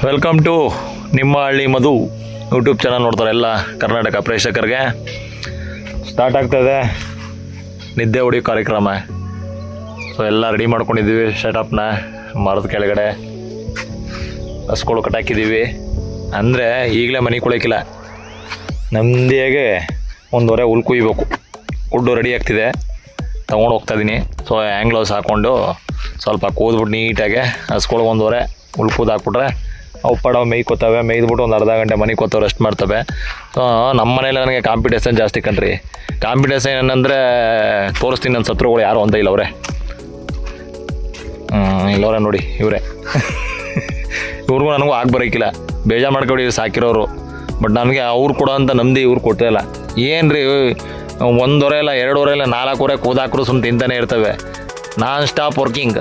Welcome to ನಿಮ್ಮ ಹಳ್ಳಿ ಮಧು YouTube channel ನೋಡ್ತಾರೆ ಎಲ್ಲ ಕರ್ನಾಟಕ ಪ್ರೇಕ್ಷಕರಿಗೆ. ಸ್ಟಾರ್ಟ್ ಆಗ್ತಾಯಿದೆ ನಿದ್ದೆ ಹೊಡೆಯೋ ಕಾರ್ಯಕ್ರಮ. ಸೊ ಎಲ್ಲ ರೆಡಿ ಮಾಡ್ಕೊಂಡಿದ್ದೀವಿ. ಶಟಪ್ನ ಮರದ ಕೆಳಗಡೆ ಹಸ್ಗಳು ಕಟ್ಟಾಕಿದ್ದೀವಿ. ಅಂದರೆ ಈಗಲೇ ಮನೆ ಕುಳಿಕಿಲ್ಲ, ನಮ್ಮದಿಯಾಗೆ ಒಂದುವರೆ ಹುಲ್ ಕುಯ್ಬೇಕು. ಕುಡ್ಡು ರೆಡಿ ಆಗ್ತಿದೆ, ತೊಗೊಂಡು ಹೋಗ್ತಾಯಿದ್ದೀನಿ. ಸೊ ಆ್ಯಂಗ್ಲೌಸ್ ಹಾಕ್ಕೊಂಡು ಸ್ವಲ್ಪ ಕೂದ್ಬಿಟ್ಟು ನೀಟಾಗೆ ಹಸ್ಕೊಳಗೆ ಒಂದುವರೆ ಹುಲ್ ಕೂದು ಹಾಕ್ಬಿಟ್ರೆ ಅವು ಪಡವು ಮೇಯ್ಕೋತವೆ. ಮೇಯ್ದುಬಿಟ್ಟು ಒಂದು ಅರ್ಧ ಗಂಟೆ ಮನೆ ಕೂತವೆ, ರೆಸ್ಟ್ ಮಾಡ್ತವೆ. ಸೊ ನಮ್ಮ ಮನೇಲಿ ನನಗೆ ಕಾಂಪಿಟೇಷನ್ ಜಾಸ್ತಿ ಕಣ್ರಿ. ಕಾಂಪಿಟೇಷನ್ ಏನಂದರೆ ತೋರಿಸ್ತೀನಿ ನನ್ನ ಶತ್ರುಗಳು ಯಾರು ಅಂತ ಇಲ್ಲ ಅವರೇ. ಇಲ್ಲವರೇ ನೋಡಿ ಇವರೇ. ಇವ್ರಿಗೂ ನನಗೂ ಆಗಿ ಬರೋಕ್ಕಿಲ್ಲ, ಬೇಜಾರು ಮಾಡ್ಕೊಂಡು ಸಾಕಿರೋರು. ಬಟ್ ನನಗೆ ಅವ್ರು ಕೊಡೋ ಅಂತ ನಮ್ಮದು ಇವ್ರು ಕೊಡ್ತಾ ಇಲ್ಲ. ಏನು ರೀ, ಒಂದುವರೆ ಇಲ್ಲ 2 ವರೆ ಇಲ್ಲ 4 ವರೆ ಕೂದಾಕ್ರು ಸುಮ್ಮನೆ ತಿಂತಾನೆ ಇರ್ತವೆ. Non stop working.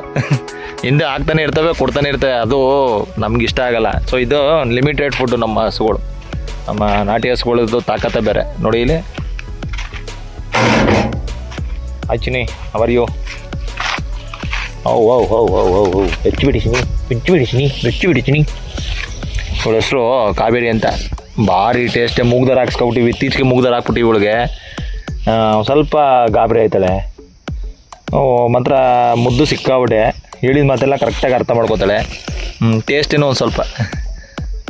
ಹಿಂದೆ ಆಗ್ತಾನೆ ಇರ್ತವೆ, ಕೊಡ್ತಾನೆ ಇರ್ತವೆ. ಅದು ನಮ್ಗೆ ಇಷ್ಟ ಆಗಲ್ಲ. ಸೊ ಇದು ಲಿಮಿಟೆಡ್ ಫುಡ್ಡು. ನಮ್ಮ ಹಸುಗಳು, ನಮ್ಮ ನಾಟಿ ಹಸುಗಳದ್ದು ತಾಕತ್ತೆ ಬೇರೆ. ನೋಡಿ ಇಲ್ಲಿ ಆಚಿನಿ ಅವರಿಯೋ ಹೆಚ್ಚು ಇವಳ ಹೆಸರು ಕಾವೇರಿ ಅಂತ. ಭಾರಿ ಟೇಸ್ಟೇ. ಮೂಗ್ದಾರ ಹಾಕ್ಸ್ಕೊಬಿಟ್ಟಿವಿ, ಇತ್ತೀಚೆಗೆ ಮೂಗ್ದಾರ ಹಾಕ್ಬಿಟ್ಟಿವಿ. ಇವಳಿಗೆ ಸ್ವಲ್ಪ ಗಾಬರಿ ಆಯ್ತಾಳೆ. ಮಾತ್ರ ಮುದ್ದು ಸಿಕ್ಕಾಬಿಟ್ಟೆ. ಹೇಳಿದ ಮಾತೆಲ್ಲ ಕರೆಕ್ಟಾಗಿ ಅರ್ಥ ಮಾಡ್ಕೋತಾಳೆ. ಟೇಸ್ಟೇನೋ ಒಂದು ಸ್ವಲ್ಪ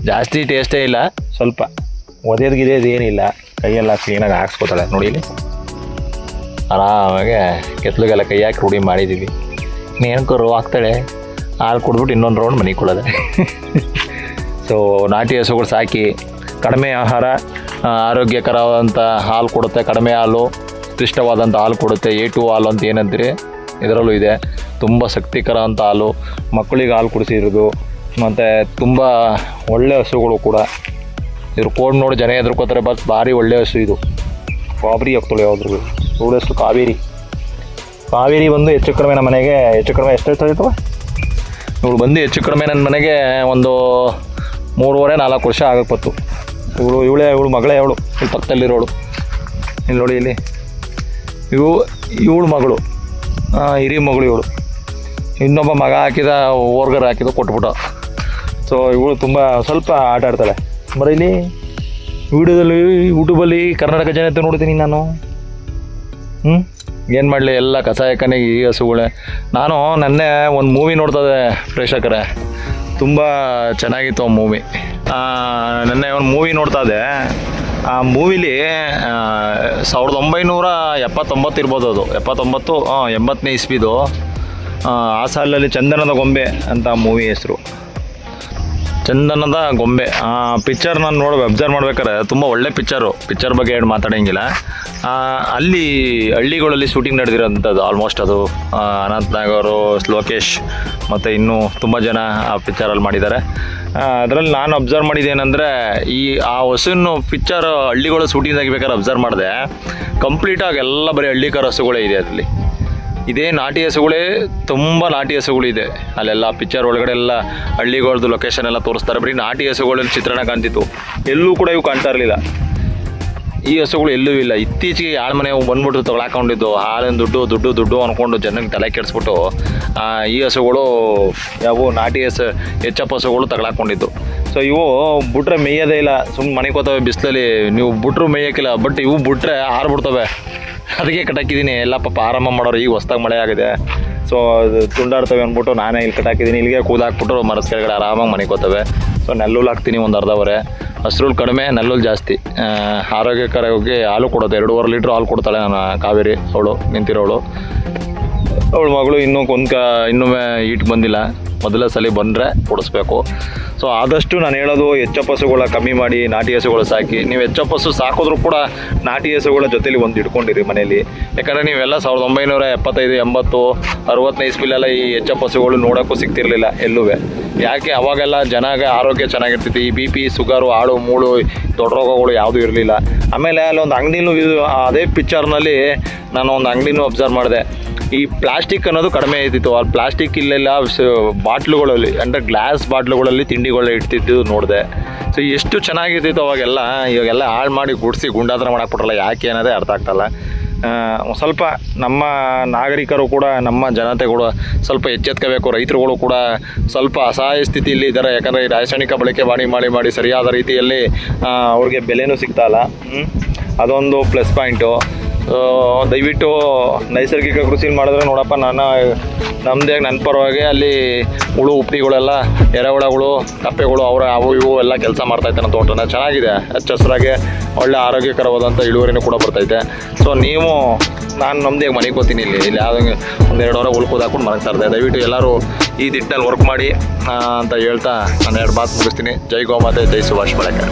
ಜಾಸ್ತಿ ಟೇಸ್ಟೇ ಇಲ್ಲ, ಸ್ವಲ್ಪ ಒದೇದ್ಗಿದೇದು ಏನಿಲ್ಲ. ಕೈಯೆಲ್ಲ ಕ್ಲೀನಾಗಿ ಹಾಕ್ಸ್ಕೋತಾಳೆ. ನೋಡಿ ಇಲ್ಲಿ ಆರಾಮಾಗೆ ಕೆತ್ತಲಿಗೆಲ್ಲ ಕೈ ಹಾಕಿ ರೂಢಿ ಮಾಡಿದ್ದೀವಿ. ಇನ್ನೇನಕ್ಕರು ಹಾಕ್ತಾಳೆ. ಹಾಲು ಕುಡ್ಬಿಟ್ಟು ಇನ್ನೊಂದು ರೌಂಡ್ ಮನೆ ಕೊಡೋದೆ. ಸೊ ನಾಟಿ ಹಸುಗಳು ಸಾಕಿ ಕಡಿಮೆ ಆಹಾರ, ಆರೋಗ್ಯಕರವಾದಂಥ ಹಾಲು ಕೊಡುತ್ತೆ. ಕಡಿಮೆ ಹಾಲು, ಉತ್ಕೃಷ್ಟವಾದಂಥ ಹಾಲು ಕೊಡುತ್ತೆ. A2 ಹಾಲು ಅಂತ ಏನಂತೀರಿ, ಇದರಲ್ಲೂ ಇದೆ. ತುಂಬ ಶಕ್ತಿಕರ ಅಂತ ಹಾಲು, ಮಕ್ಕಳಿಗೆ ಹಾಲು ಕುಡಿಸಿರೋದು. ಮತ್ತು ತುಂಬ ಒಳ್ಳೆ ಹಸುಗಳು ಕೂಡ. ಇದ್ರ ಕೋಡ್ ನೋಡಿ ಜನ ಹೆದರ್ಕೋತಾರೆ, ಬಟ್ ಭಾರಿ ಒಳ್ಳೆ ಹಸು ಇದು. ಕಾವೇರಿ ಆಗ್ತಾಳೆ ಯಾವ್ದು ಇವಳಷ್ಟು ಕಾವೇರಿ. ಕಾವೇರಿ ಬಂದು ಹೆಚ್ಚು ಕಡಿಮೆ ನಮ್ಮ ಮನೆಗೆ ಹೆಚ್ಚು ಕಡಿಮೆ ಎಷ್ಟು ಹೇಳ್ತಾಯಿತ್ತವ ಇವಳು ಬಂದು ಹೆಚ್ಚು ಕಡಿಮೆ ನನ್ನ ಮನೆಗೆ ಒಂದು 3-4 ವರ್ಷ ಆಗಕ್ಕೆ ಇವಳು ಮಗಳೇ. ಇವಳು ಇಲ್ಲಿ ಪಕ್ಕದಲ್ಲಿರೋಳು. ಇಲ್ಲಿ ನೋಡಿ ಇಲ್ಲಿ ಇವಳು ಮಗಳು, ಹಿರಿಯ ಮಗಳು ಇವಳು. ಇನ್ನೊಬ್ಬ ಮಗ ಹಾಕಿದ ಓರ್ಗರ್ ಹಾಕಿದ ಕೊಟ್ಬಿಟ್ಟು. ಸೊ ಇವಳು ತುಂಬ ಸ್ವಲ್ಪ ಆಟ ಆಡ್ತಾಳೆ. ಬರೀ ಇಲ್ಲಿ ವಿಡಿಯೋದಲ್ಲಿ ಯೂಟ್ಯೂಬಲ್ಲಿ ಕರ್ನಾಟಕ ಜನತೆ ನೋಡ್ತೀನಿ ನಾನು. ಏನು ಮಾಡಲಿ, ಎಲ್ಲ ಕಸಾಯಕ್ಕನಿಗೆ ಈ ಹಸುಗಳೇ. ನಾನು ನೆನ್ನೆ ಒಂದು ಮೂವಿ ನೋಡ್ತದೆ ಪ್ರೇಕ್ಷಕರೇ, ತುಂಬ ಚೆನ್ನಾಗಿತ್ತು ಆ ಮೂವಿ. ನೆನ್ನೆ ಒಂದು ಮೂವಿ ನೋಡ್ತಾ ಇದ್ದೆ. ಆ ಮೂವಿಲಿ 1979 ಇರ್ಬೋದು, ಅದು 80ನೇ ಇಸ್ವಿದು. ಆ ಸಾಲಲ್ಲಿ ಚಂದನದ ಗೊಂಬೆ ಅಂತ ಮೂವಿ ಹೆಸರು. ಚಂದನದ ಗೊಂಬೆ. ಆ ಪಿಕ್ಚರ್ ನಾನು ಅಬ್ಸರ್ವ್ ಮಾಡ್ಬೇಕಾದ್ರೆ ತುಂಬ ಒಳ್ಳೆ ಪಿಕ್ಚರ್ ಬಗ್ಗೆ ಏನು ಮಾತಾಡೋಂಗಿಲ್ಲ. ಅಲ್ಲಿ ಹಳ್ಳಿಗಳಲ್ಲಿ ಶೂಟಿಂಗ್ ನಡೆದಿರೋಂಥದ್ದು ಆಲ್ಮೋಸ್ಟ್. ಅದು ಅನಂತ್ನಾಗ್ ಅವರು, ಲೋಕೇಶ್ ಮತ್ತು ಇನ್ನೂ ತುಂಬ ಜನ ಆ ಪಿಕ್ಚರಲ್ಲಿ ಮಾಡಿದ್ದಾರೆ. ಅದರಲ್ಲಿ ನಾನು ಅಬ್ಸರ್ವ್ ಮಾಡಿದ್ದೇನೆಂದರೆ, ಆ ಹಸುವಿನ ಪಿಕ್ಚರ್ ಹಳ್ಳಿಗಳು ಶೂಟಿಂಗ್ ಆಗಿಬೇಕಾದ್ರೆ ಅಬ್ಸರ್ವ್ ಮಾಡಿದೆ. ಕಂಪ್ಲೀಟಾಗಿ ಎಲ್ಲ ಬರೀ ಹಳ್ಳಿಕರ ಹಸುಗಳೇ ಇದೆ ಅದರಲ್ಲಿ. ಇದೇ ನಾಟಿ ಹಸುಗಳೇ, ತುಂಬ ನಾಟಿ ಹಸುಗಳಿದೆ ಅಲ್ಲೆಲ್ಲ. ಪಿಕ್ಚರ್ ಒಳಗಡೆ ಎಲ್ಲ ಹಳ್ಳಿಗಳದ್ದು ಲೊಕೇಶನ್ ಎಲ್ಲ ತೋರಿಸ್ತಾರೆ. ಬರೀ ನಾಟಿ ಹಸುಗಳಲ್ಲಿ ಚಿತ್ರಣ ಕಾಣ್ತಿತ್ತು, ಎಲ್ಲೂ ಕೂಡ ಇವು ಕಾಣ್ತಾ ಇರಲಿಲ್ಲ. ಈ ಹಸುಗಳು ಎಲ್ಲೂ ಇಲ್ಲ. ಇತ್ತೀಚೆಗೆ ಯಾರ ಮನೆ ಬಂದ್ಬಿಟ್ಟು ತಗೊಳಕೊಂಡಿದ್ದು ಹಾಲಿನ ದುಡ್ಡು ಅಂದ್ಕೊಂಡು ಜನಕ್ಕೆ ತಲೆ ಕೆಡಿಸ್ಬಿಟ್ಟು ಈ ಹಸುಗಳು ಯಾವ ನಾಟಿ ಹೆಚ್ಚಪ್ಪ ಹಸುಗಳು ತಗೊಳಕೊಂಡಿದ್ದು. ಸೊ ಇವು ಬಿಟ್ರೆ ಮೇಯೋದೇ ಇಲ್ಲ, ಸುಮ್ಮನೆ ಮನೆ ಕೋತವೆ ಬಿಸಿಲಲ್ಲಿ. ನೀವು ಬಿಟ್ರು ಮೇಯೋಕ್ಕಿಲ್ಲ, ಬಟ್ ಇವು ಬಿಟ್ರೆ ಆರ್ಬಿಡ್ತವೆ. ಅದಕ್ಕೆ ಕಟ್ಟಾಕಿದ್ದೀನಿ. ಎಲ್ಲ ಪಾಪ ಆರಾಮ ಮಾಡೋರು. ಈಗ ಹೊಸ್ದಾಗಿ ಮಳೆ ಆಗಿದೆ, ಸೊ ಅದು ತುಂಡಾಡ್ತವೆ ಅಂದ್ಬಿಟ್ಟು ನಾನೇ ಇಲ್ಲಿ ಕಟ್ಟಾಕಿದ್ದೀನಿ. ಇಲ್ಲಿಗೆ ಕೂದಾಕ್ಬಿಟ್ಟು ಮರದ ಕೆಳಗಡೆ ಆರಾಮಾಗಿ ಮನೆ ಕೋತವೆ. ಸೊ ನೆಲ್ಲುಲ್ ಹಾಕ್ತೀನಿ ಒಂದು ಅರ್ಧವರೆ. ಹಸ್ರುಲ್ ಕಡಿಮೆ, ನೆಲ್ಲುಲ್ ಜಾಸ್ತಿ. ಆರೋಗ್ಯಕರವಾಗಿ ಹಾಲು ಕೊಡುತ್ತೆ. 2.5 ಲೀಟ್ರ್ ಹಾಲು ಕೊಡ್ತಾಳೆ ನನ್ನ ಕಾವೇರಿ. ಅವಳು ನಿಂತಿರೋಳು. ಅವಳ ಮಗಳು ಇನ್ನೂ ಈಟ್ ಬಂದಿಲ್ಲ. ಮೊದಲ ಸಲ ಬಂದರೆ ಕೊಡಿಸ್ಬೇಕು. ಸೊ ಆದಷ್ಟು ನಾನು ಹೇಳೋದು, ಹೆಚ್ಚಪ್ಪ ಹಸುಗಳ ಕಮ್ಮಿ ಮಾಡಿ ನಾಟಿ ಹಸುಗಳು ಸಾಕಿ. ನೀವು ಹೆಚ್ಚಪ್ಪ ಹಸು ಸಾಕಿದ್ರೂ ಕೂಡ ನಾಟಿ ಹಸುಗಳ ಜೊತೆಲಿ ಒಂದು ಇಟ್ಕೊಂಡಿರಿ ಮನೇಲಿ. ಯಾಕಂದರೆ ನೀವೆಲ್ಲ 1975, 80, 60ನೇ ಇಸ್ವಿಲೆಲ್ಲ ಈ ಹೆಚ್ಚಪ್ಪ ಹಸುಗಳು ನೋಡೋಕ್ಕೂ ಸಿಗ್ತಿರ್ಲಿಲ್ಲ ಎಲ್ಲೂ. ಯಾಕೆ ಅವಾಗೆಲ್ಲ ಜನಗೆ ಆರೋಗ್ಯ ಚೆನ್ನಾಗಿರ್ತಿತ್ತು. ಈ BP, ಶುಗರು, ಹಾಳು ಮೂಳು, ದೊಡ್ಡ ರೋಗಗಳು ಯಾವುದೂ ಇರಲಿಲ್ಲ. ಆಮೇಲೆ ಅಲ್ಲೊಂದು ಅಂಗಡಿನೂ, ಅದೇ ಪಿಕ್ಚರ್ನಲ್ಲಿ ನಾನು ಒಂದು ಅಂಗಡಿನೂ ಅಬ್ಸರ್ವ್ ಮಾಡಿದೆ. ಈ ಪ್ಲಾಸ್ಟಿಕ್ ಅನ್ನೋದು ಕಡಿಮೆ ಇರ್ತಿತ್ತು. ಆ ಪ್ಲಾಸ್ಟಿಕ್ ಇಲ್ಲೆಲ್ಲ ಬಾಟ್ಲುಗಳಲ್ಲಿ, ಅಂದರೆ ಗ್ಲಾಸ್ ಬಾಟ್ಲುಗಳಲ್ಲಿ ತಿಂಡಿಗಳು ಇಡ್ತಿದ್ದು ನೋಡಿದೆ. ಸೊ ಎಷ್ಟು ಚೆನ್ನಾಗಿರ್ತಿತ್ತು ಅವಾಗೆಲ್ಲ. ಇವಾಗೆಲ್ಲ ಹಾಳು ಮಾಡಿ ಗುಡಿಸಿ ಗುಂಡಾದ್ರ ಮಾಡಾಕ್ಬಿಟ್ರಲ್ಲ, ಯಾಕೆ ಅನ್ನೋದೇ ಅರ್ಥ ಆಗ್ತಾಯಿಲ್ಲ. ಸ್ವಲ್ಪ ನಮ್ಮ ನಾಗರಿಕರು ಕೂಡ ನಮ್ಮ ಜನತೆ ಕೂಡ ಸ್ವಲ್ಪ ಎಚ್ಚೆತ್ಕೋಬೇಕು. ರೈತರುಗಳು ಕೂಡ ಸ್ವಲ್ಪ ಅಸಹಾಯ ಸ್ಥಿತಿಯಲ್ಲಿ ಇದ್ದಾರೆ. ಯಾಕಂದರೆ ರಾಸಾಯನಿಕ ಬಳಕೆ ಮಾಡಿ ಸರಿಯಾದ ರೀತಿಯಲ್ಲಿ ಅವ್ರಿಗೆ ಬೆಲೆನೂ ಸಿಗ್ತಾ ಇಲ್ಲ. ಅದೊಂದು ಪ್ಲಸ್ ಪಾಯಿಂಟು. ದಯವಿಟ್ಟು ನೈಸರ್ಗಿಕ ಕೃಷಿ ಮಾಡಿದ್ರೆ ನೋಡಪ್ಪ, ನಮ್ಮದೇ ನನ್ನ ಪರವಾಗಿ ಅಲ್ಲಿ ಹುಳು ಉಪ್ಪಿಗಳೆಲ್ಲ ಎರೆಹುಳಗಳು ಕಪ್ಪೆಗಳು ಅವು ಇವು ಎಲ್ಲ ಕೆಲಸ ಮಾಡ್ತಾಯಿದ್ದೆ. ನನ್ನ ತೋಟನ ಚೆನ್ನಾಗಿದೆ, ಹಚ್ಚ ಹಸಿರಾಗೆ ಒಳ್ಳೆ ಆರೋಗ್ಯಕರವಾದಂಥ ಇಳುವರಿನೂ ಕೂಡ ಬರ್ತೈತೆ. ಸೊ ನೀವು ನಾನು ನಮ್ಮದೇ ಮನೆಗೆ ಬರ್ತೀನಿ, ಇಲ್ಲಿ ಯಾವುದೇ 1-2 ವಾರ ಉಳ್ಕೋದು ಹಾಕೊಂಡು ಮನೆಗೆ ತರ್ದೆ. ದಯವಿಟ್ಟು ಎಲ್ಲರೂ ಈ ದಿಟ್ಟಿನಲ್ಲಿ ವರ್ಕ್ ಮಾಡಿ ಅಂತ ಹೇಳ್ತಾ ನಾನು 2 ಮಾತು ಮುಗಿಸ್ತೀನಿ. ಜೈ ಗೋಮಾತೆ, ಜೈ ಸುಭಾಷ್ ಬಳಕೆ.